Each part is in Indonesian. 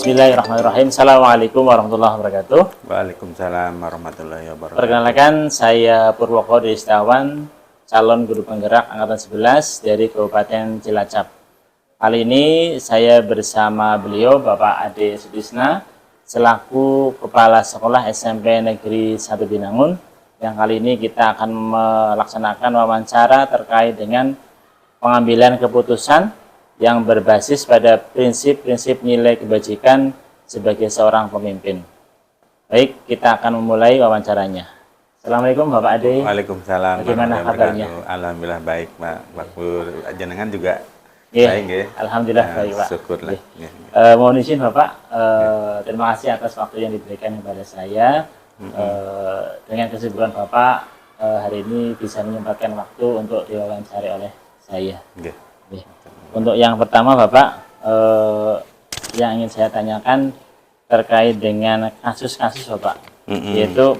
Bismillahirrahmanirrahim. Assalamualaikum warahmatullahi wabarakatuh. Waalaikumsalam warahmatullahi wabarakatuh. Perkenalkan, saya Purwoko Destawan, calon guru penggerak angkatan 11 dari Kabupaten Cilacap. Kali ini saya bersama beliau, Bapak Ade Sudisna, selaku Kepala Sekolah SMP Negeri 1 Binangun, yang kali ini kita akan melaksanakan wawancara terkait dengan pengambilan keputusan yang berbasis pada prinsip-prinsip nilai kebajikan sebagai seorang pemimpin. Baik, kita akan memulai wawancaranya. Assalamualaikum Bapak Ade. Waalaikumsalam. Bagaimana kabarnya? Alhamdulillah baik, Pak Pur. Jenengan juga Yeah, baik ya? Alhamdulillah baik, Pak. Syukurlah. Mohon izin Bapak, terima kasih atas waktu yang diberikan kepada saya. Dengan kesibukan Bapak, hari ini bisa menyempatkan waktu untuk diwawancari oleh saya. Untuk yang pertama Bapak, yang ingin saya tanyakan terkait dengan kasus-kasus Bapak, yaitu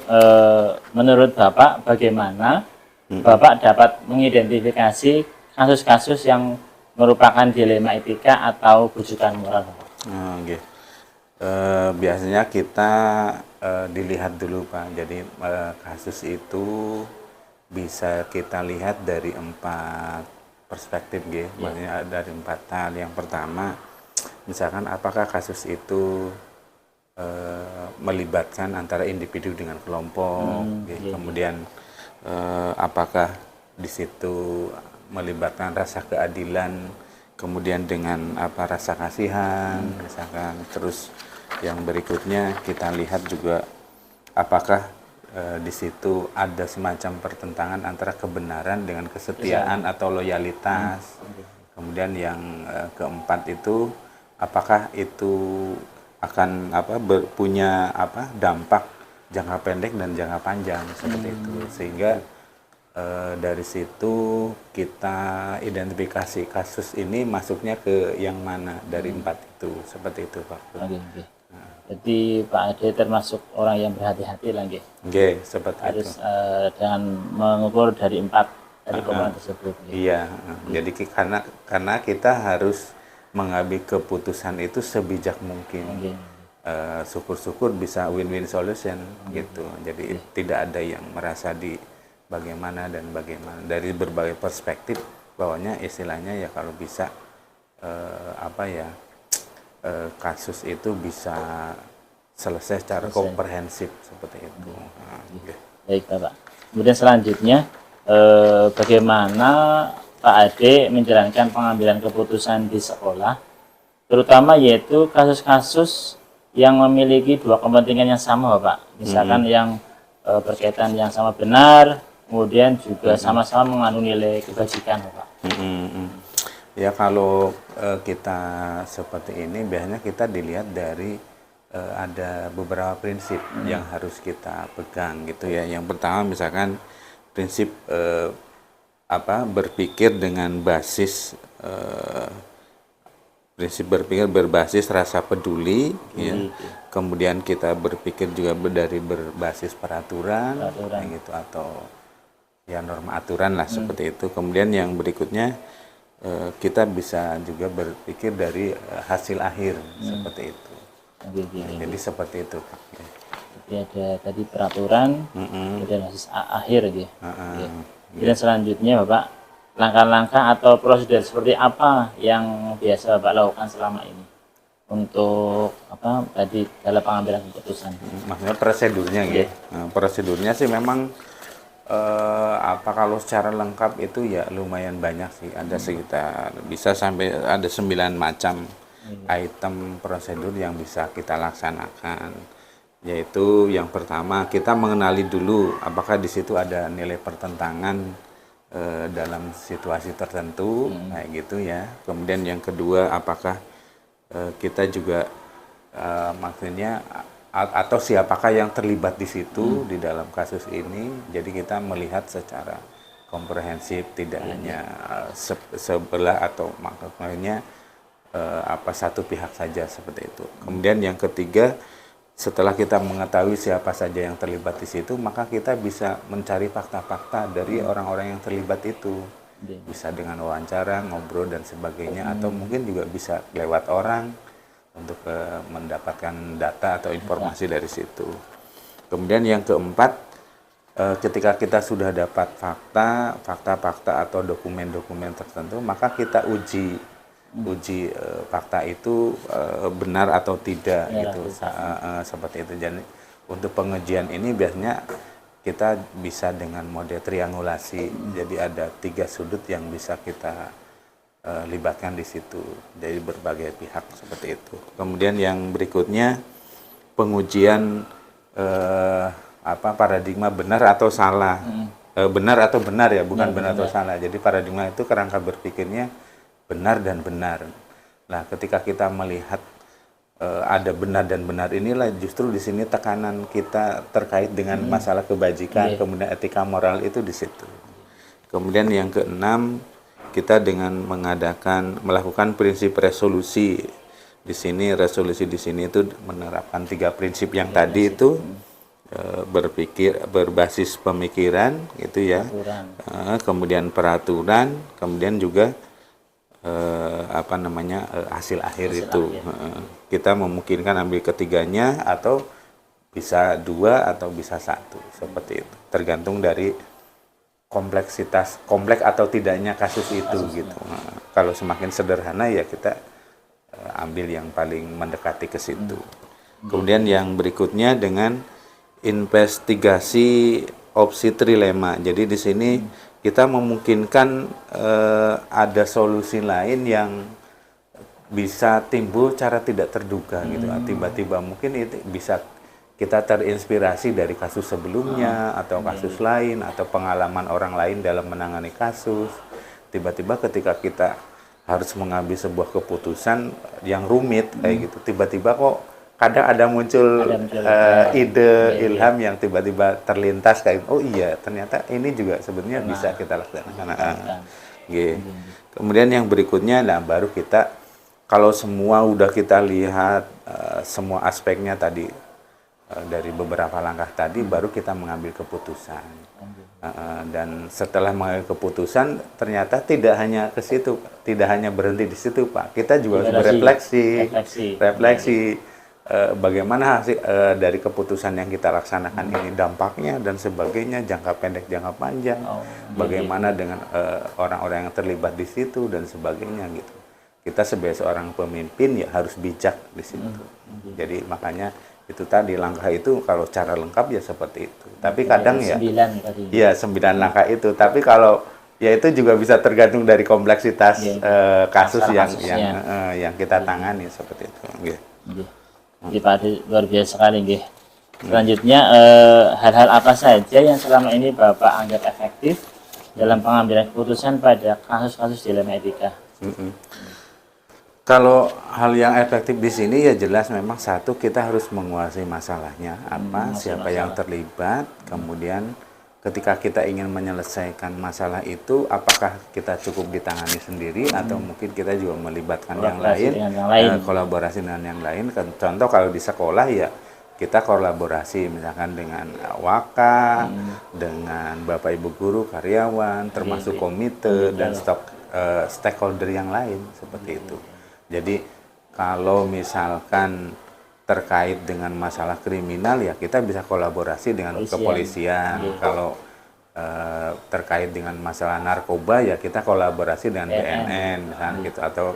menurut Bapak bagaimana Bapak dapat mengidentifikasi kasus-kasus yang merupakan dilema etika atau bujukan moral Bapak? Biasanya kita dilihat dulu Pak, jadi kasus itu bisa kita lihat dari 4 perspektif maksudnya dari 4 hal. Yang pertama, misalkan apakah kasus itu melibatkan antara individu dengan kelompok, kemudian apakah di situ melibatkan rasa keadilan, kemudian dengan rasa kasihan, misalkan. Terus yang berikutnya kita lihat juga apakah di situ ada semacam pertentangan antara kebenaran dengan kesetiaan atau loyalitas. Kemudian yang keempat itu apakah itu akan punya dampak jangka pendek dan jangka panjang seperti itu. Sehingga dari situ kita identifikasi kasus ini masuknya ke yang mana dari 4 itu, seperti itu Pak. Jadi Pak Ade termasuk orang yang berhati-hati lah, seperti harus itu. dengan mengukur dari 4 dari komponen tersebut. Iya, jadi karena kita harus mengambil keputusan itu sebijak mungkin. Syukur-syukur bisa win-win solution gitu. Jadi tidak ada yang merasa di bagaimana dan bagaimana, dari berbagai perspektif. Bawahnya istilahnya ya kalau bisa kasus itu bisa selesai secara komprehensif seperti itu. Baik Bapak. Kemudian selanjutnya bagaimana Pak Ade menjalankan pengambilan keputusan di sekolah, terutama yaitu kasus-kasus yang memiliki 2 kepentingan yang sama Bapak. Misalkan yang berkaitan yang sama benar, kemudian juga sama-sama mengandung nilai kebajikan Bapak. Ya kalau kita seperti ini biasanya kita dilihat dari ada beberapa prinsip yang harus kita pegang gitu ya. Yang pertama misalkan prinsip berpikir dengan basis prinsip berpikir berbasis rasa peduli, ya. Kemudian kita berpikir juga dari berbasis peraturan. Gitu, atau ya norma aturan lah seperti itu. Kemudian yang berikutnya kita bisa juga berpikir dari hasil akhir seperti itu. Jadi seperti itu Pak. Jadi ada tadi peraturan dan hasil akhir gitu. Dan selanjutnya Bapak, langkah-langkah atau prosedur seperti apa yang biasa Bapak lakukan selama ini untuk tadi dalam pengambilan keputusan? Maksudnya prosedurnya gitu. Nah, prosedurnya sih memang kalau secara lengkap itu ya lumayan banyak sih, ada sekitar bisa sampai ada 9 macam item prosedur yang bisa kita laksanakan. Yaitu yang pertama kita mengenali dulu apakah di situ ada nilai pertentangan dalam situasi tertentu, kayak gitu ya. Kemudian yang kedua apakah kita juga maksudnya atau siapakah yang terlibat di situ di dalam kasus ini. Jadi kita melihat secara komprehensif, tidak hanya sebelah atau maksudnya satu pihak saja seperti itu. Kemudian yang ketiga, setelah kita mengetahui siapa saja yang terlibat di situ, maka kita bisa mencari fakta-fakta dari orang-orang yang terlibat itu. Bisa dengan wawancara, ngobrol dan sebagainya, atau mungkin juga bisa lewat orang untuk mendapatkan data atau informasi dari situ. Kemudian yang keempat, ketika kita sudah dapat fakta atau dokumen-dokumen tertentu, maka kita uji fakta itu benar atau tidak gitu, seperti itu. Jadi untuk pengujian ini biasanya kita bisa dengan mode triangulasi. Jadi ada 3 sudut yang bisa kita libatkan di situ. Jadi berbagai pihak seperti itu. Kemudian yang berikutnya pengujian paradigma benar atau salah. Benar atau benar ya, bukan benar atau salah. Jadi paradigma itu kerangka berpikirnya benar dan benar. Nah, ketika kita melihat ada benar dan benar, inilah justru di sini tekanan kita terkait dengan masalah kebajikan, kemudian etika moral itu di situ. Kemudian yang keenam, kita dengan melakukan prinsip resolusi. Di sini resolusi di sini itu menerapkan 3 prinsip yang tadi itu, berpikir berbasis pemikiran gitu ya. Kemudian peraturan, kemudian juga hasil akhir itu. Kita memungkinkan ambil ketiganya atau bisa 2 atau bisa 1 seperti itu. Tergantung dari kompleks atau tidaknya kasus itu gitu. Kalau semakin sederhana ya kita ambil yang paling mendekati ke situ. Kemudian yang berikutnya dengan investigasi opsi trilema. Jadi di sini kita memungkinkan ada solusi lain yang bisa timbul cara tidak terduga gitu. Tiba-tiba mungkin itu bisa kita terinspirasi dari kasus sebelumnya atau kasus lain atau pengalaman orang lain dalam menangani kasus. Tiba-tiba ketika kita harus mengambil sebuah keputusan yang rumit kayak gitu, tiba-tiba kok kadang ada muncul ide, ilham yang tiba-tiba terlintas kayak, oh iya ternyata ini juga sebenarnya bisa kita laksanakan. Kemudian yang berikutnya, baru kita kalau semua udah kita lihat semua aspeknya tadi dari beberapa langkah tadi, baru kita mengambil keputusan. Dan setelah mengambil keputusan, ternyata tidak hanya ke situ, tidak hanya berhenti di situ, Pak. Kita juga harus refleksi. Bagaimana hasil dari keputusan yang kita laksanakan ini, dampaknya dan sebagainya, jangka pendek, jangka panjang, bagaimana dengan orang-orang yang terlibat di situ dan sebagainya gitu. Kita sebagai seorang pemimpin ya harus bijak di situ. Jadi makanya itu tadi langkah itu kalau cara lengkap ya seperti itu. Tapi kadang ya 9 langkah itu. Tapi kalau ya itu juga bisa tergantung dari kompleksitas kasus yang kita tangani seperti itu. Jadi Pak Ade luar biasa sekali nggih. Selanjutnya hal-hal apa saja yang selama ini Bapak anggap efektif dalam pengambilan keputusan pada kasus-kasus dilema etika? Kalau hal yang efektif di sini ya jelas memang satu, kita harus menguasai masalahnya siapa yang terlibat, kemudian ketika kita ingin menyelesaikan masalah itu, apakah kita cukup ditangani sendiri atau mungkin kita juga melibatkan yang lain, kolaborasi dengan yang lain. Contoh kalau di sekolah ya kita kolaborasi misalkan dengan waka, dengan Bapak Ibu guru, karyawan, termasuk komite dan stakeholder yang lain seperti itu. Jadi kalau misalkan terkait dengan masalah kriminal ya kita bisa kolaborasi dengan kepolisian. Kalau terkait dengan masalah narkoba ya kita kolaborasi dengan BNN misalnya gitu, atau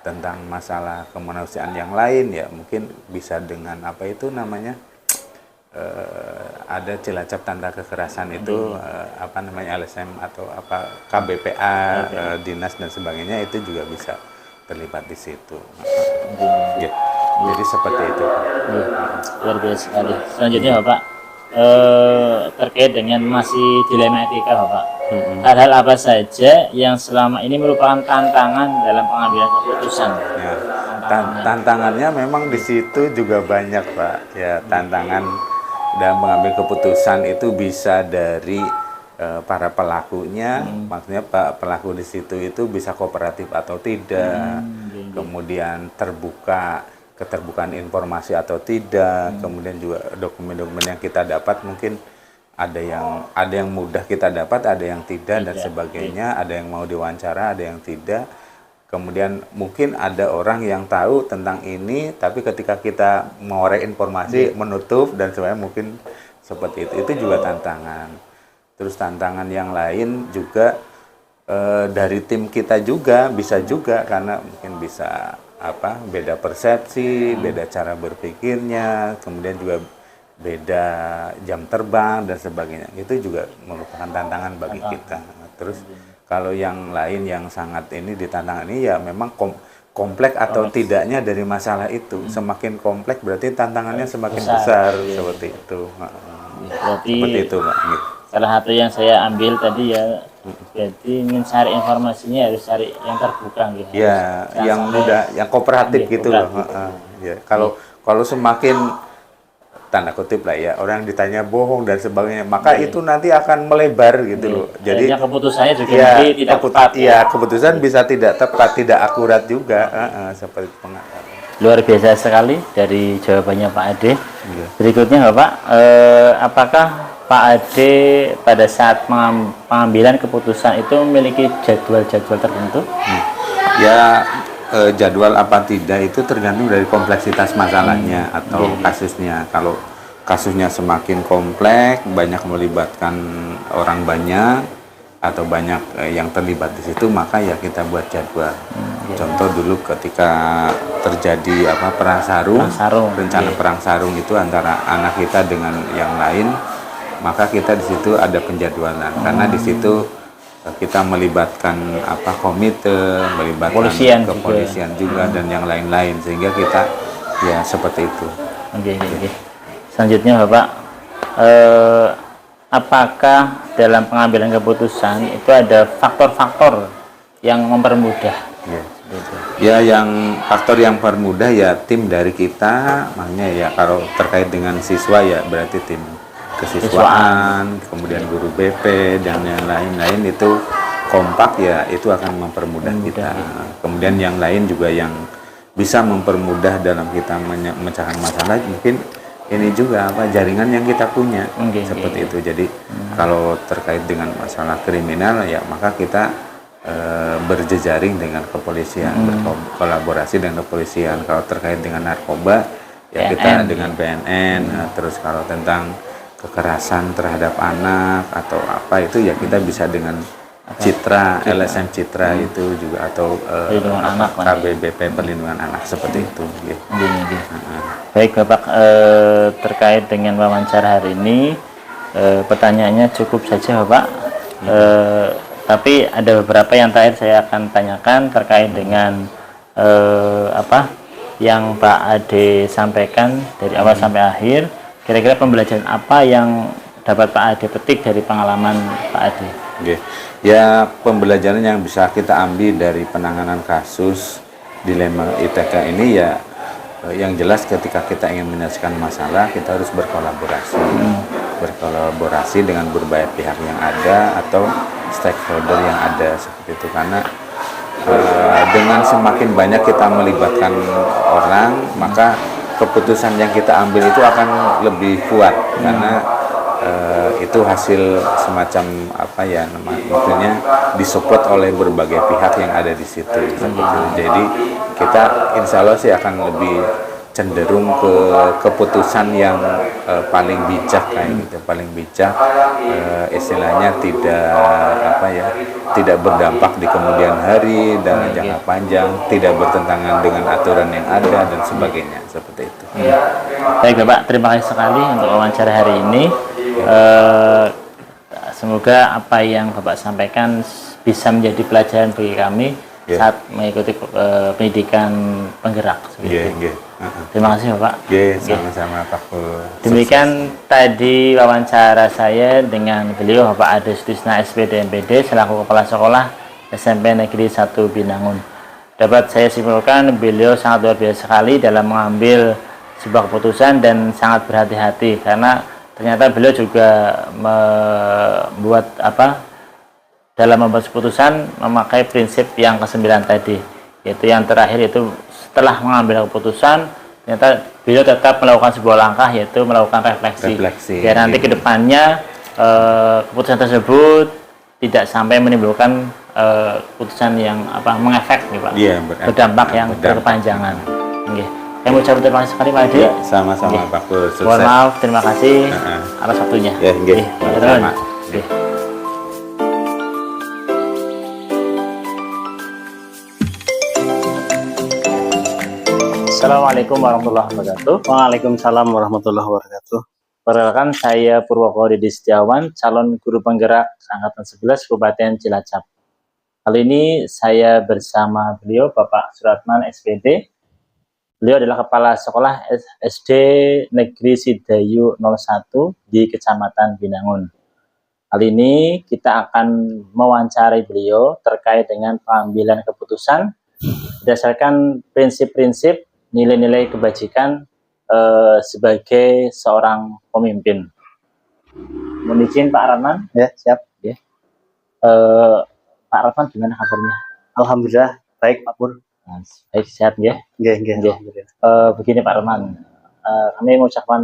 tentang masalah kemanusiaan yang lain ya mungkin bisa dengan ada Cilacap Tanda Kekerasan itu LSM atau KBPA, dinas dan sebagainya, itu juga bisa terlibat di situ. Jadi seperti itu. Luar biasa sekali. Selanjutnya Bapak, terkait dengan masih dilema etika Bapak, hal-hal apa saja yang selama ini merupakan tantangan dalam pengambilan keputusan? Ya, tantangannya memang di situ juga banyak Pak. Ya, tantangan dalam mengambil keputusan itu bisa dari para pelakunya, maksudnya pelaku di situ itu bisa kooperatif atau tidak, kemudian keterbukaan informasi atau tidak, kemudian juga dokumen-dokumen yang kita dapat mungkin ada yang mudah kita dapat, ada yang tidak dan sebagainya, ada yang mau diwawancara, ada yang tidak. Kemudian mungkin ada orang yang tahu tentang ini, tapi ketika kita mengorek informasi menutup dan sebagainya, mungkin seperti itu. Itu juga tantangan. Terus tantangan yang lain juga dari tim kita juga bisa juga, karena mungkin bisa beda persepsi, beda cara berpikirnya, kemudian juga beda jam terbang dan sebagainya. Itu juga merupakan tantangan bagi kita. Terus kalau yang lain yang sangat ini di tantangan ini ya memang kompleks atau tidaknya dari masalah itu. Semakin kompleks berarti tantangannya semakin besar, seperti itu. Berarti Seperti itu, Pak. salah satu yang saya ambil tadi ya, berarti mencari informasinya harus cari yang terbuka gitu. Ya, yang mudah, yang kooperatif gitu loh. Ya, kalau semakin tanda kutip lah ya, orang ditanya bohong dan sebagainya, maka itu nanti akan melebar gitu loh. Jadi keputusannya juga ya, nanti tidak tepat. Ya, keputusan bisa tidak tepat, tidak akurat juga, seperti pengalaman. Luar biasa sekali dari jawabannya Pak Ade. Berikutnya Bapak, apakah Pak Ade pada saat pengambilan keputusan itu memiliki jadwal-jadwal tertentu? Ya, jadwal apa tidak itu tergantung dari kompleksitas masalahnya atau kasusnya. Kalau kasusnya semakin kompleks, banyak melibatkan orang banyak atau banyak yang terlibat di situ, maka ya kita buat jadwal. Contoh dulu ketika terjadi perang sarung, rencana perang sarung itu antara anak kita dengan yang lain, maka kita di situ ada penjadwalan, karena di situ kita melibatkan komite, melibatkan kepolisian juga dan yang lain-lain, sehingga kita ya seperti itu. Oke. Selanjutnya Bapak, apakah dalam pengambilan keputusan itu ada faktor-faktor yang mempermudah? Ya, yang faktor yang mempermudah ya tim dari kita, makanya ya kalau terkait dengan siswa ya berarti tim kesiswaan, kemudian guru BP dan yang lain-lain itu kompak ya, itu akan mempermudah kita. Kemudian yang lain juga yang bisa mempermudah dalam kita memecahkan masalah, mungkin ini juga jaringan yang kita punya, seperti itu. Jadi kalau terkait dengan masalah kriminal ya maka kita berjejaring dengan kepolisian, berkolaborasi dengan kepolisian. Kalau terkait dengan narkoba ya kita dengan BNN. Terus kalau tentang kekerasan terhadap anak atau itu ya kita bisa dengan Citra, LSM Citra itu juga, atau KBBP Perlindungan Anak, seperti itu. Baik Bapak, terkait dengan wawancara hari ini pertanyaannya cukup saja Bapak. Tapi ada beberapa yang terakhir saya akan tanyakan terkait dengan yang Pak Ade sampaikan dari awal sampai akhir. Kira-kira pembelajaran apa yang dapat Pak Ade petik dari pengalaman Pak Ade? Ya, pembelajaran yang bisa kita ambil dari penanganan kasus dilema ITK ini ya, yang jelas ketika kita ingin menyelesaikan masalah kita harus berkolaborasi dengan berbagai pihak yang ada atau stakeholder yang ada, seperti itu. Karena dengan semakin banyak kita melibatkan orang, maka keputusan yang kita ambil itu akan lebih kuat, karena itu hasil semacam maksudnya disupport oleh berbagai pihak yang ada di situ. Jadi kita insya Allah sih akan lebih cenderung ke keputusan yang paling bijak paling bijak, istilahnya tidak berdampak di kemudian hari dan jangka panjang, tidak bertentangan dengan aturan yang ada dan sebagainya, seperti itu. Baik Bapak, terima kasih sekali untuk wawancara hari ini. Semoga apa yang Bapak sampaikan bisa menjadi pelajaran bagi kami saat mengikuti pendidikan penggerak. Terima kasih Bapak. Sama-sama Pak. Demikian tadi wawancara saya dengan beliau Bapak Ade Sudisna SPD MPD selaku Kepala Sekolah SMP Negeri 1 Binangun. Dapat saya simpulkan beliau sangat luar biasa sekali dalam mengambil sebuah keputusan dan sangat berhati-hati, karena ternyata beliau juga dalam membuat keputusan memakai prinsip yang ke-9 tadi, yaitu yang terakhir itu setelah mengambil keputusan ternyata beliau tetap melakukan sebuah langkah, yaitu melakukan refleksi. Biar nanti ke depannya keputusan tersebut tidak sampai menimbulkan putusan yang mengefek nih Pak, Iya, berdampak yang berkepanjangan. Nggih. Saya mau ucapkan terima kasih sekali Pak Ade. Ya, sama-sama Pak Pur, Mohon sukses. maaf, terima kasih atas waktunya. Ya, nggih. Sama. Nggih. Assalamualaikum warahmatullahi wabarakatuh. Waalaikumsalam warahmatullahi wabarakatuh. Perkenalkan, saya Purwoko Didi Setiawan, calon guru penggerak angkatan 11 Kabupaten Cilacap. Kali ini saya bersama beliau Bapak Suratman SPD. Beliau adalah Kepala Sekolah SD Negeri Sidayu 01 di Kecamatan Binangun. Kali ini kita akan mewawancarai beliau terkait dengan pengambilan keputusan berdasarkan prinsip-prinsip nilai-nilai kebajikan sebagai seorang pemimpin. Mohon izin Pak Ratman. Ya, siap. Ya. Pak Ratman gimana kabarnya? Alhamdulillah baik Pak Pur. Baik, sehat ya. Nggih. Begini Pak Ratman, kami mengucapkan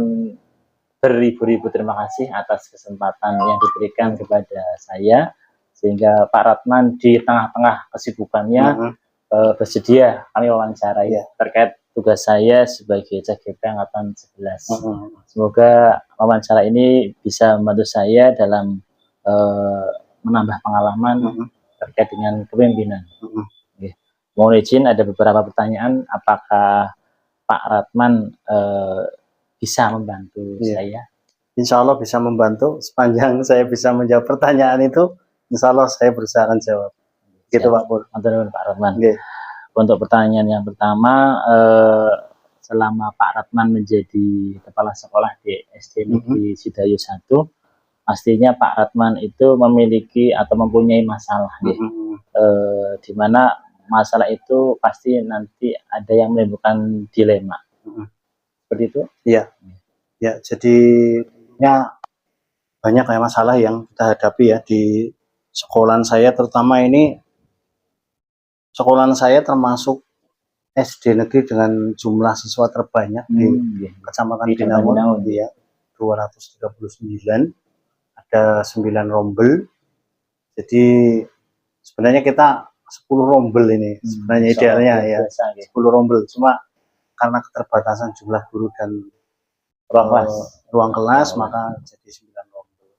beribu-ribu terima kasih atas kesempatan yang diberikan kepada saya, sehingga Pak Ratman di tengah-tengah kesibukannya bersedia kami wawancarai terkait tugas saya sebagai CGP Angkatan 11. Semoga wawancara ini bisa membantu saya dalam menambah pengalaman terkait dengan kepemimpinan. Mohon izin ada beberapa pertanyaan, apakah Pak Ratman bisa membantu saya? Insya Allah bisa membantu, sepanjang saya bisa menjawab pertanyaan itu, insya Allah saya berusaha akan jawab. Gitu Pak Pur. Pak Ratman. Untuk pertanyaan yang pertama, selama Pak Ratman menjadi kepala sekolah di SD Negeri Sidayu 1, pastinya Pak Ratman itu memiliki atau mempunyai masalah, di mana masalah itu pasti nanti ada yang menimbulkan dilema. Seperti itu? Iya. Ya, jadinya banyak kayak masalah yang kita hadapi ya di sekolahan saya, terutama ini sekolahan saya termasuk SD negeri dengan jumlah siswa terbanyak di Kecamatan Binangun, ya, 239, ada 9 rombel. Jadi sebenarnya kita 10 rombel ini sebenarnya idealnya ya, 10 rombel, cuma karena keterbatasan jumlah guru dan ruang kelas maka jadi 9 rombel.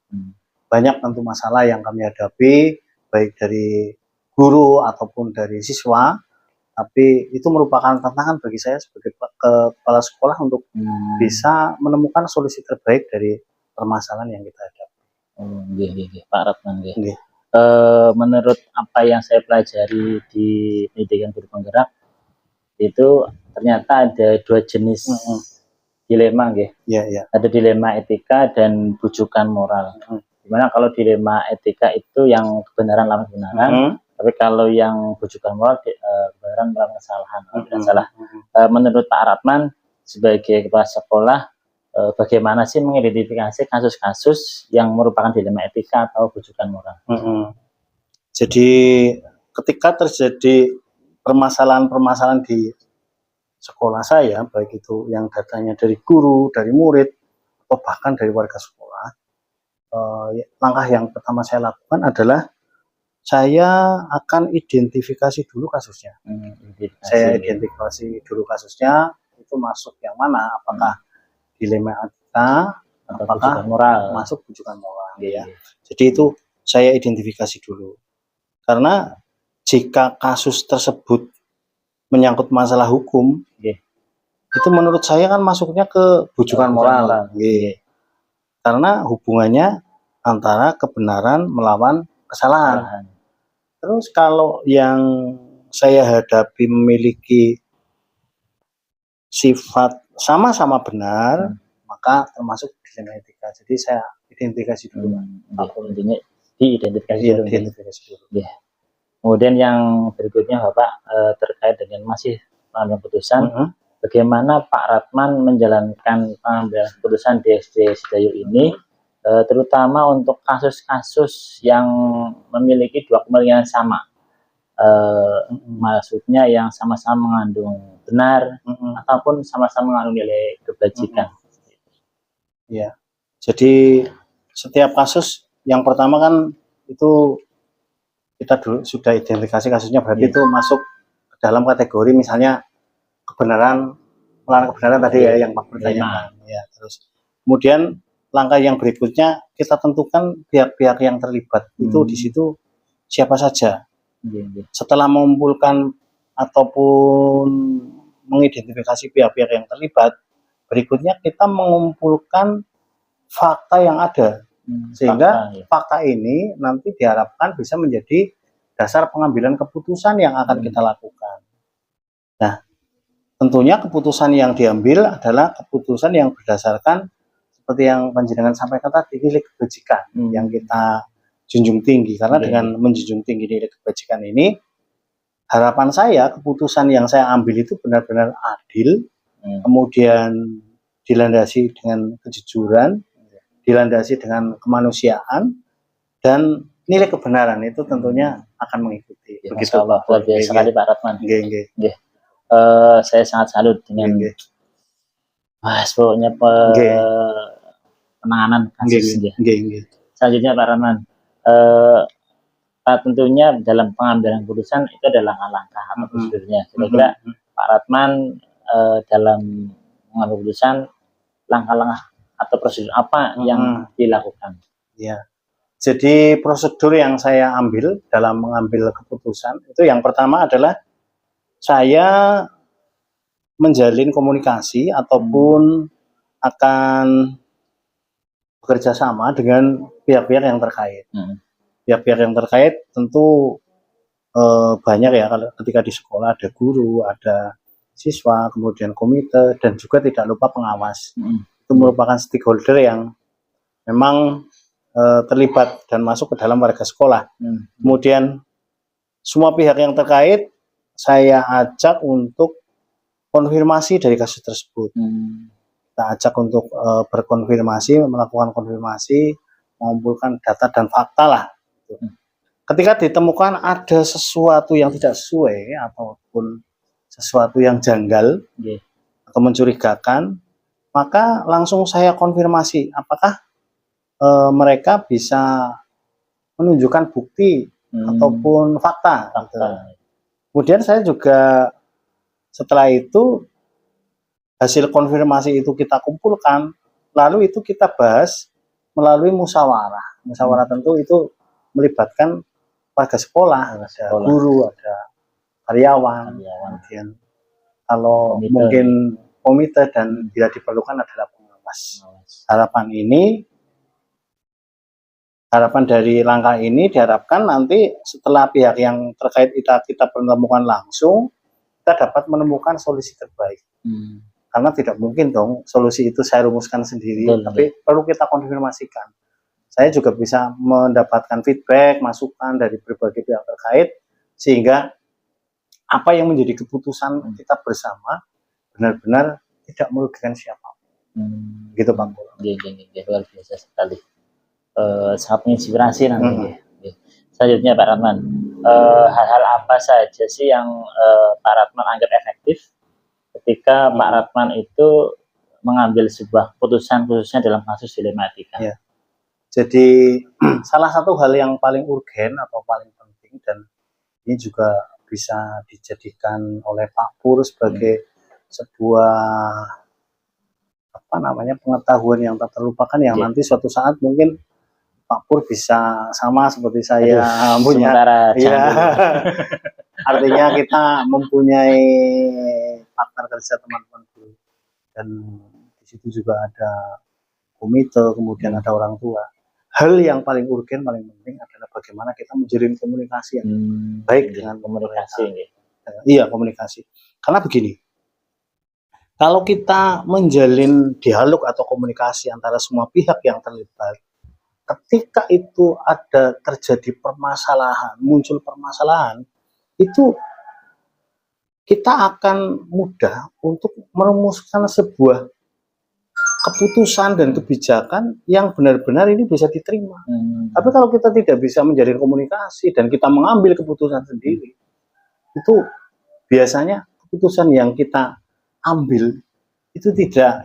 Banyak tentu masalah yang kami hadapi, baik dari guru ataupun dari siswa, tapi itu merupakan tantangan bagi saya sebagai kepala sekolah untuk bisa menemukan solusi terbaik dari permasalahan yang kita hadapi. Pak Ratman. Menurut apa yang saya pelajari di pendidikan guru penggerak, itu ternyata ada 2 jenis dilema, ada dilema etika dan bujukan moral. Dimana kalau dilema etika itu yang kebenaran lawan kebenaran, tapi kalau yang bujukan moral kebenaran melawan kesalahan. Tidak salah. Menurut Pak Ratman sebagai kepala sekolah, bagaimana sih mengidentifikasi kasus-kasus yang merupakan dilema etika atau bujukan moral? Jadi ketika terjadi permasalahan-permasalahan di sekolah saya, baik itu yang datanya dari guru, dari murid, atau bahkan dari warga sekolah, langkah yang pertama saya lakukan adalah saya akan identifikasi dulu kasusnya. Saya identifikasi dulu kasusnya, itu masuk yang mana, apakah dilema etika, apakah moral, masuk bujukan moral. Jadi itu saya identifikasi dulu. Karena jika kasus tersebut menyangkut masalah hukum, itu menurut saya kan masuknya ke bujukan moral. Karena hubungannya antara kebenaran melawan kesalahan. Terus kalau yang saya hadapi memiliki sifat sama-sama benar, maka termasuk dilema etika. Jadi saya identifikasi dulu. Intinya diidentifikasi dulu. Kemudian yang berikutnya Bapak, terkait dengan masih pengambilan keputusan, bagaimana Pak Ratman menjalankan pengambilan keputusan di SD Sidayu ini, terutama untuk kasus-kasus yang memiliki 2 kepentingan sama, maksudnya yang sama-sama mengandung benar ataupun sama-sama mengandung nilai kebajikan. Ya, jadi setiap kasus yang pertama kan itu kita dulu sudah identifikasi kasusnya, berarti Iya. itu masuk ke dalam kategori misalnya kebenaran, melawan kebenaran tadi ya yang Pak bertanyakan. Ya, terus kemudian langkah yang berikutnya kita tentukan pihak-pihak yang terlibat itu di situ siapa saja. Setelah mengumpulkan ataupun mengidentifikasi pihak-pihak yang terlibat, berikutnya kita mengumpulkan fakta yang ada, sehingga fakta ini nanti diharapkan bisa menjadi dasar pengambilan keputusan yang akan kita lakukan. Nah, tentunya keputusan yang diambil adalah keputusan yang berdasarkan seperti yang panjenengan sampaikan tadi, nilai kebajikan yang kita junjung tinggi. Karena dengan menjunjung tinggi nilai kebajikan ini, harapan saya keputusan yang saya ambil itu benar-benar adil, kemudian dilandasi dengan kejujuran, dilandasi dengan kemanusiaan, dan nilai kebenaran itu tentunya akan mengikuti. Ya, begitu. Allah, luar biasa sekali Pak Ratman. Saya sangat salut dengan pokoknya penanganan kasus. Selanjutnya Pak Ratman, tentunya dalam pengambilan keputusan itu adalah langkah-langkah atau prosedurnya. Kira-kira Pak Ratman dalam mengambil keputusan, langkah-langkah atau prosedur apa yang dilakukan? Ya, jadi prosedur yang saya ambil dalam mengambil keputusan itu yang pertama adalah saya menjalin komunikasi ataupun akan bekerja sama dengan pihak-pihak yang terkait. Pihak-pihak yang terkait tentu banyak ya, kalau ketika di sekolah ada guru, ada siswa, kemudian komite, dan juga tidak lupa pengawas. Itu merupakan stakeholder yang memang terlibat dan masuk ke dalam warga sekolah. Kemudian semua pihak yang terkait saya ajak untuk konfirmasi dari kasus tersebut. Kita ajak untuk berkonfirmasi, melakukan konfirmasi, mengumpulkan data dan fakta lah. Ketika ditemukan ada sesuatu yang tidak sesuai ataupun sesuatu yang janggal atau mencurigakan, maka langsung saya konfirmasi apakah mereka bisa menunjukkan bukti ataupun fakta. Kemudian saya juga setelah itu hasil konfirmasi itu kita kumpulkan, lalu itu kita bahas melalui musyawarah. Musyawarah tentu itu melibatkan warga sekolah, ada guru, ada karyawan, kemudian kalau mungkin komite, dan bila diperlukan adalah pengawas. Harapan dari langkah ini diharapkan nanti setelah pihak yang terkait kita menemukan langsung, kita dapat menemukan solusi terbaik. Karena tidak mungkin dong solusi itu saya rumuskan sendiri, tapi perlu kita konfirmasikan. Saya juga bisa mendapatkan feedback, masukan dari berbagai pihak terkait, sehingga apa yang menjadi keputusan kita bersama benar-benar tidak merugikan siapapun. Gitu Pak. Luar biasa sekali. Sangat menginspirasi nanti. Selanjutnya Pak Ratman, hal-hal apa saja sih yang Pak Ratman anggap efektif ketika Pak Ratman itu mengambil sebuah keputusan khususnya dalam kasus dilematika? Ya. Jadi salah satu hal yang paling urgen atau paling penting, dan ini juga bisa dijadikan oleh Pak Pur sebagai sebuah pengetahuan yang tak terlupakan, yang nanti suatu saat mungkin Pak Pur bisa sama seperti saya punya. Artinya kita mempunyai partner kerja teman-teman guru, dan di situ juga ada komite, kemudian ada orang tua. Hal yang paling urgen, paling penting adalah bagaimana kita menjalin komunikasi yang baik dengan komunikasi. Iya, komunikasi. Karena begini, kalau kita menjalin dialog atau komunikasi antara semua pihak yang terlibat, ketika itu ada terjadi permasalahan, muncul permasalahan, itu kita akan mudah untuk merumuskan sebuah keputusan dan kebijakan yang benar-benar ini bisa diterima. Tapi kalau kita tidak bisa menjalin komunikasi dan kita mengambil keputusan sendiri, itu biasanya keputusan yang kita ambil itu tidak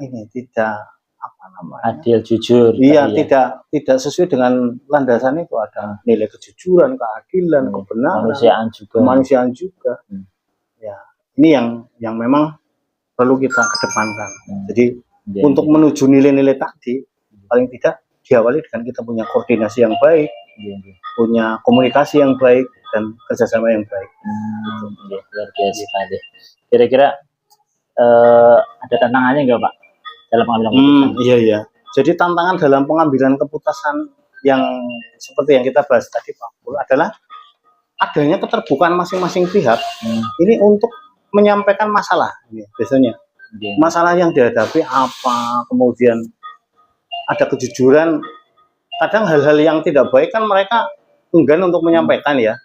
adil, jujur. Iya, tadi ya. tidak sesuai dengan landasan itu, ada nilai kejujuran, keadilan, kebenaran, Kemanusiaan juga. kemanusiaan juga. Hmm. Ya, ini yang memang perlu kita kedepankan. Jadi Iya, untuk iya. menuju nilai-nilai tadi, paling tidak diawali dengan kita punya koordinasi yang baik, Iya, iya. punya komunikasi yang baik, dan kerjasama yang baik. Iya, luar biasa sekali. Kira-kira ada tantangannya nggak Pak dalam pengambilan keputusan? Iya. Jadi tantangan dalam pengambilan keputusan yang seperti yang kita bahas tadi Pak Pul adalah adanya keterbukaan masing-masing pihak ini untuk menyampaikan masalah. Ini biasanya masalah yang dihadapi apa, kemudian ada kejujuran. Kadang hal-hal yang tidak baik kan mereka enggan untuk menyampaikan ya.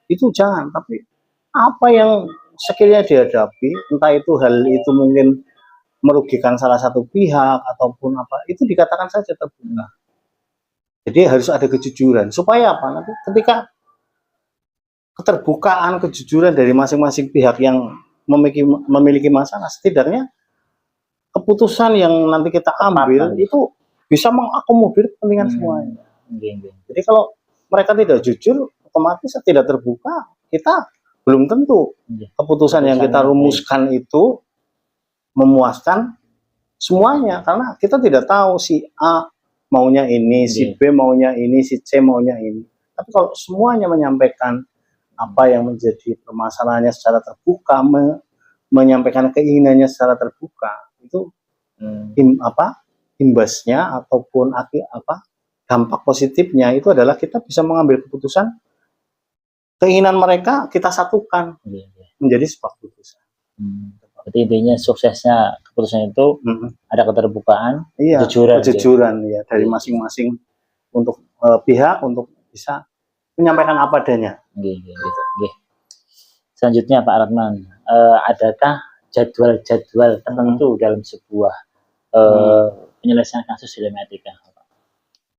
Itu jangan, tapi apa yang sekiranya dihadapi, entah itu hal itu mungkin merugikan salah satu pihak ataupun apa, itu dikatakan saja terbuka. Jadi harus ada kejujuran supaya apa, nanti ketika keterbukaan, kejujuran dari masing-masing pihak yang memiliki masalah, setidaknya keputusan yang nanti kita ambil itu bisa mengakomodir kepentingan semuanya. Jadi kalau mereka tidak jujur, otomatis tidak terbuka, kita belum tentu keputusan yang kita rumuskan itu memuaskan semuanya, karena kita tidak tahu si A maunya ini, si B maunya ini, si C maunya ini. Tapi kalau semuanya menyampaikan apa yang menjadi permasalahannya secara terbuka, menyampaikan keinginannya secara terbuka, itu imbasnya ataupun dampak positifnya itu adalah kita bisa mengambil keputusan, keinginan mereka kita satukan menjadi sebuah keputusan. Berarti intinya suksesnya keputusan itu ada keterbukaan, kejujuran ya dari masing-masing untuk pihak untuk bisa menyampaikan apa adanya. Selanjutnya Pak Ratman, adakah jadwal-jadwal tertentu dalam sebuah penyelesaian kasus dilema etika?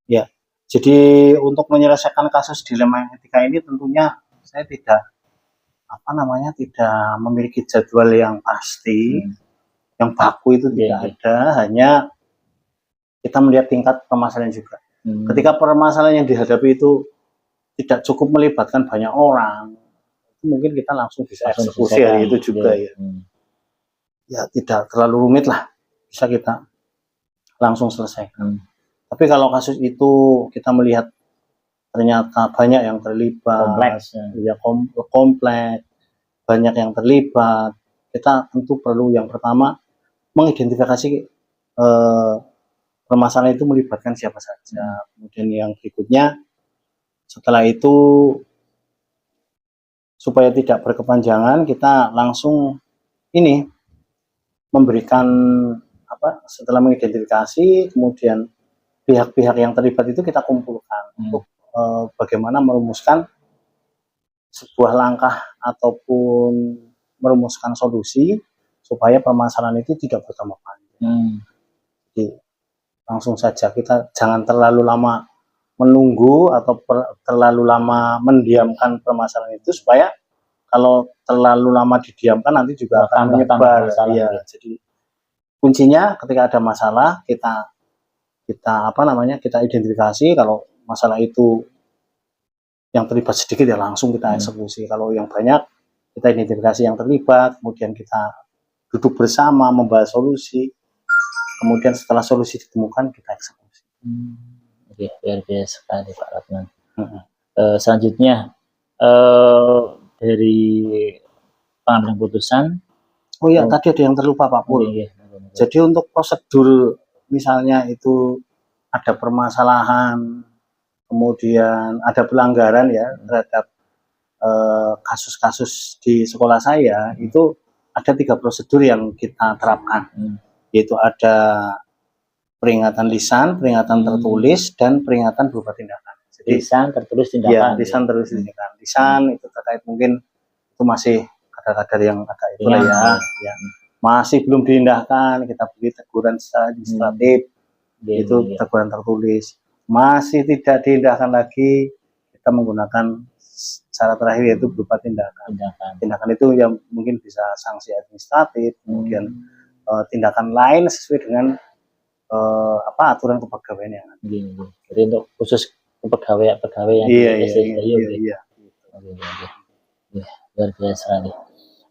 Ya, jadi untuk menyelesaikan kasus dilema etika ini tentunya saya tidak memiliki jadwal yang pasti, yang baku itu tidak ada, hanya kita melihat tingkat permasalahan juga. Ketika permasalahan yang dihadapi itu tidak cukup melibatkan banyak orang, mungkin kita langsung bisa eksekusi hari itu juga ya. Ya tidak terlalu rumit lah, bisa kita langsung selesaikan. Tapi kalau kasus itu kita melihat ternyata banyak yang terlibat, kompleks, banyak yang terlibat, kita tentu perlu yang pertama mengidentifikasi permasalahan itu melibatkan siapa saja. Kemudian yang berikutnya, setelah itu supaya tidak berkepanjangan, kita langsung memberikan setelah mengidentifikasi, kemudian pihak-pihak yang terlibat itu kita kumpulkan untuk bagaimana merumuskan sebuah langkah ataupun merumuskan solusi supaya permasalahan itu tidak bertambah panjang. Jadi langsung saja, kita jangan terlalu lama menunggu atau terlalu lama mendiamkan permasalahan itu, supaya kalau terlalu lama didiamkan nanti juga akan menyebar. Ya, jadi kuncinya ketika ada masalah kita identifikasi. Kalau masalah itu yang terlibat sedikit ya langsung kita eksekusi. Kalau yang banyak kita identifikasi yang terlibat, kemudian kita duduk bersama membahas solusi, kemudian setelah solusi ditemukan kita eksekusi. Oke, luar biasa sekali Pak Ratman. Selanjutnya dari pengambilan keputusan. Oh iya, tadi ada yang terlupa Pak Pul. Jadi untuk prosedur, misalnya itu ada permasalahan, kemudian ada pelanggaran ya terhadap kasus-kasus di sekolah saya, itu ada 3 prosedur yang kita terapkan, yaitu ada peringatan lisan, peringatan tertulis, dan peringatan berupa tindakan. Jadi lisan, tertulis, tindakan. Ya, lisan, tertulis, tindakan. Lisan itu terkait mungkin itu masih kadar-kadar yang agak itu ya. Masih belum diindahkan, kita beri teguran secara administratif, itu teguran tertulis. Masih tidak diindahkan lagi, kita menggunakan cara terakhir yaitu berupa tindakan. Tindakan itu yang mungkin bisa sanksi administratif, kemudian tindakan lain sesuai dengan aturan kepegawaian yang ada. Nggih, nggih. Jadi untuk khusus pegawai yang Iya, di iya, SD iya, Sedayu, iya, nggih. iya. Oke, oke. Ya, luar biasa nih.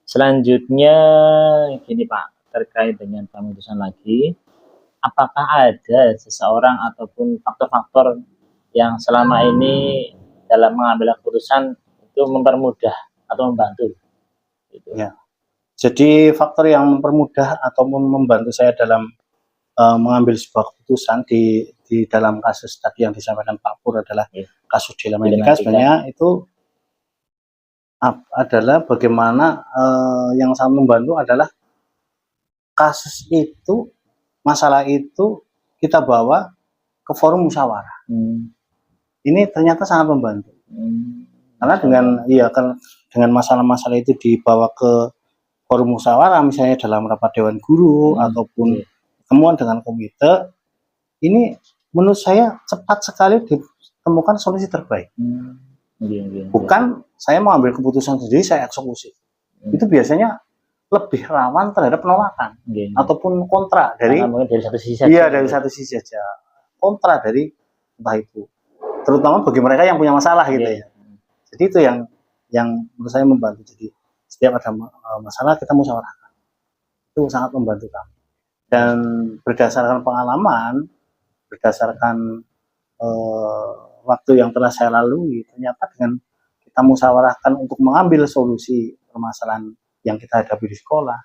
Selanjutnya gini Pak, terkait dengan pengutusan lagi, apakah ada seseorang ataupun faktor-faktor yang selama ini dalam mengambil keputusan itu mempermudah atau membantu? Gitu. Ya. Jadi faktor yang mempermudah ataupun membantu saya dalam mengambil sebuah keputusan di dalam kasus tadi yang disampaikan Pak Pur adalah Ya. kasus dilematika, sebenarnya itu adalah bagaimana yang sangat membantu adalah kasus itu, masalah itu kita bawa ke forum musyawarah. Ini ternyata sangat membantu. Karena dengan masalah-masalah itu dibawa ke forum musyawarah, misalnya dalam rapat dewan guru ataupun pertemuan dengan komite, ini menurut saya cepat sekali ditemukan solusi terbaik. Bukan saya mau ambil keputusan sendiri, saya eksekusi. Itu biasanya lebih rawan terhadap penolakan ataupun kontra dari satu sisi saja. Iya, dari satu sisi saja. Kontra dari entah itu. Terutama bagi mereka yang punya masalah gitu ya. Jadi itu yang menurut saya membantu. Jadi setiap ada masalah kita musyawarahkan. Itu sangat membantu kami. Dan berdasarkan pengalaman, berdasarkan waktu yang telah saya lalui, ternyata dengan kita musyawarahkan untuk mengambil solusi permasalahan yang kita hadapi di sekolah,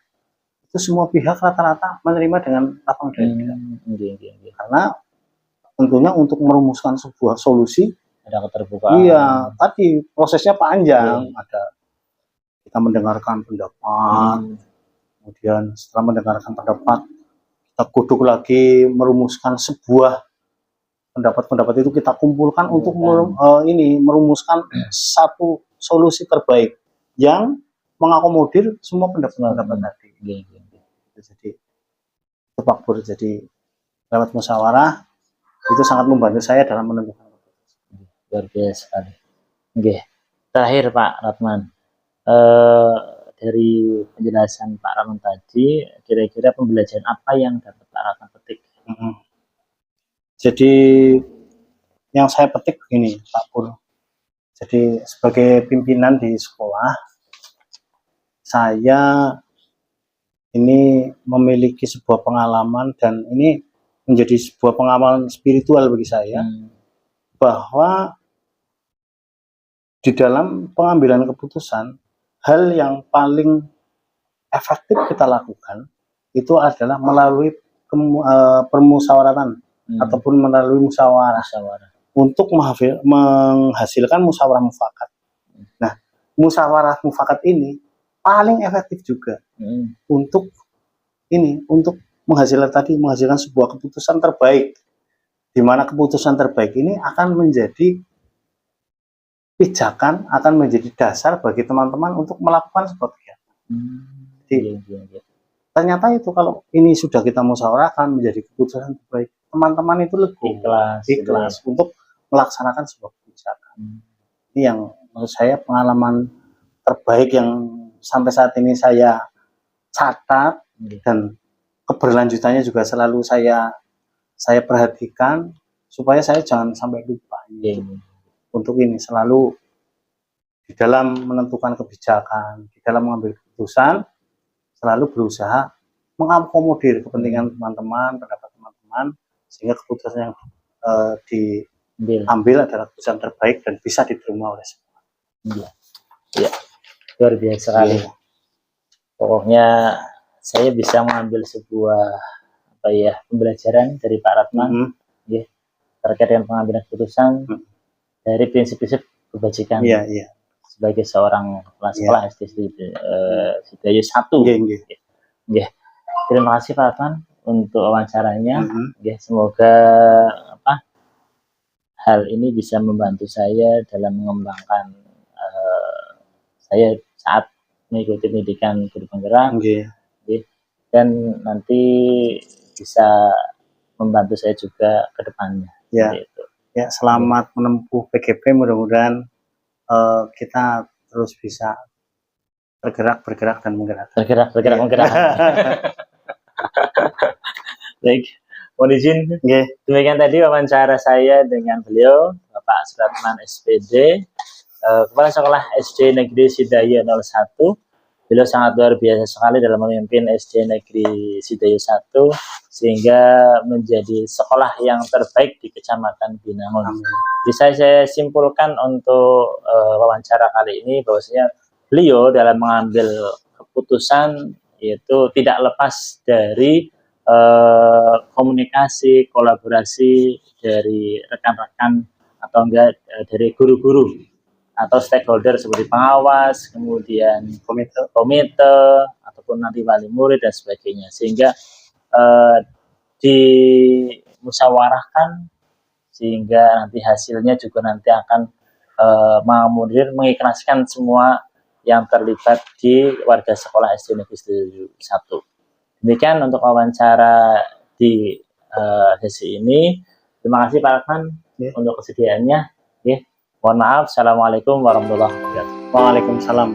itu semua pihak rata-rata menerima dengan lapang dada. Karena tentunya untuk merumuskan sebuah solusi ada keterbukaan. Iya, tadi prosesnya panjang. Ada kita mendengarkan pendapat, kemudian setelah mendengarkan pendapat, kita duduk lagi merumuskan sebuah pendapat-pendapat itu kita kumpulkan untuk merumuskan satu solusi terbaik yang mengakomodir semua pendapat-pendapat tadi. Jadi itu Pak Pur, jadi lewat musyawarah itu sangat membantu saya dalam menentukan. Luar biasa sekali. Oke. Terakhir Pak Ratman, dari penjelasan Pak Ratman tadi, kira-kira pembelajaran apa yang dapat Pak Ratman petik? Jadi yang saya petik begini Pak Pur, jadi sebagai pimpinan di sekolah, saya ini memiliki sebuah pengalaman dan ini menjadi sebuah pengalaman spiritual bagi saya, bahwa di dalam pengambilan keputusan, hal yang paling efektif kita lakukan itu adalah melalui permusyawaratan ataupun melalui musyawarah untuk menghasilkan musyawarah mufakat. Nah, musyawarah mufakat ini paling efektif juga untuk menghasilkan sebuah keputusan terbaik, di mana keputusan terbaik ini akan menjadi pijakan, akan menjadi dasar bagi teman-teman untuk melakukan sebuah kegiatan. Jadi, ternyata itu kalau ini sudah kita musyawarahkan menjadi keputusan terbaik, teman-teman itu lebih ikhlas untuk melaksanakan sebuah kebijakan. Ini yang menurut saya pengalaman terbaik yang sampai saat ini saya catat, dan keberlanjutannya juga selalu saya perhatikan supaya saya jangan sampai lupa untuk ini, selalu di dalam menentukan kebijakan, di dalam mengambil keputusan, selalu berusaha mengakomodir kepentingan teman-teman, pendapat teman-teman, sehingga keputusan yang diambil adalah keputusan terbaik dan bisa diterima oleh semua. Ya, luar biasa sekali. Pokoknya saya bisa mengambil sebuah pembelajaran dari Pak Ratman, terkait dengan pengambilan keputusan dari prinsip-prinsip kebajikan sebagai seorang kepala sekolah SD Sedayu 1. Terima kasih Pak Ratman untuk wawancaranya. Semoga hal ini bisa membantu saya dalam mengembangkan saya saat mengikuti pendidikan guru penggerak, dan nanti bisa membantu saya juga ke depannya. Ya, selamat menempuh PGP, mudah-mudahan kita terus bisa bergerak dan menggerak. Bergerak. Baik, Mohon izin. Nggih. Demikian tadi wawancara saya dengan beliau, Bapak Suratman SPD, Kepala Sekolah SD Negeri Sidayo 01. Beliau sangat luar biasa sekali dalam memimpin SD Negeri Sidayo 1 sehingga menjadi sekolah yang terbaik di Kecamatan Binangun. Bisa saya simpulkan untuk wawancara kali ini bahwasanya beliau dalam mengambil keputusan yaitu tidak lepas dari komunikasi, kolaborasi dari rekan-rekan atau enggak dari guru-guru atau stakeholder seperti pengawas, kemudian komite ataupun nanti wali murid dan sebagainya, sehingga dimusyawarahkan sehingga nanti hasilnya juga nanti akan mengakomodir, mengikhlaskan semua yang terlibat di warga sekolah SD Negeri 1. Demikian untuk wawancara di sesi ini. Terima kasih Pak Rahman untuk kesediaannya. Mohon maaf. Assalamualaikum warahmatullahi wabarakatuh. Waalaikumsalam.